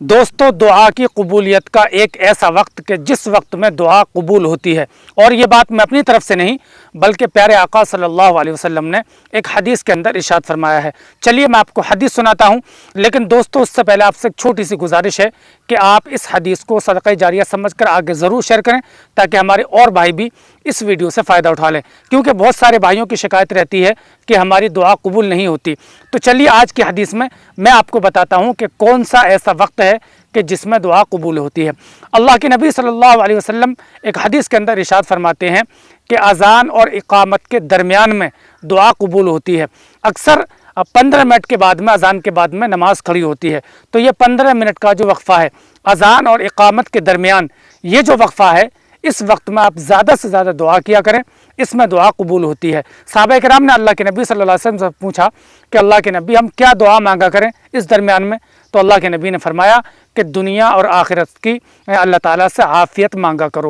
دوستو دعا کی قبولیت کا ایک ایسا وقت کہ جس وقت میں دعا قبول ہوتی ہے، اور یہ بات میں اپنی طرف سے نہیں بلکہ پیارے آقا صلی اللہ علیہ وسلم نے ایک حدیث کے اندر ارشاد فرمایا ہے۔ چلیے میں آپ کو حدیث سناتا ہوں، لیکن دوستو اس سے پہلے آپ سے ایک چھوٹی سی گزارش ہے کہ آپ اس حدیث کو صدقہ جاریہ سمجھ کر آگے ضرور شیئر کریں تاکہ ہمارے اور بھائی بھی اس ویڈیو سے فائدہ اٹھا لیں، کیونکہ بہت سارے بھائیوں کی شکایت رہتی ہے کہ ہماری دعا قبول نہیں ہوتی۔ تو چلیے آج کی حدیث میں آپ کو بتاتا ہوں کہ کون سا ایسا وقت ہے کہ جس میں دعا قبول ہوتی ہے۔ اللہ کے نبی صلی اللہ علیہ وسلم ایک حدیث کے اندر ارشاد فرماتے ہیں کہ اذان اور اقامت کے درمیان میں دعا قبول ہوتی ہے۔ اکثر 15 منٹ کے بعد میں، اذان کے بعد میں نماز کھڑی ہوتی ہے، تو یہ 15 منٹ کا جو وقفہ ہے اذان اور اقامت کے درمیان، یہ جو وقفہ ہے اس وقت میں آپ زیادہ سے زیادہ دعا کیا کریں، اس میں دعا قبول ہوتی ہے۔ صحابہ کرام نے اللہ کے نبی صلی اللہ علیہ وسلم سے پوچھا کہ اللہ کے نبی ہم کیا دعا مانگا کریں اس درمیان میں؟ تو اللہ کے نبی نے فرمایا کہ دنیا اور آخرت کی اللہ تعالیٰ سے عافیت مانگا کرو۔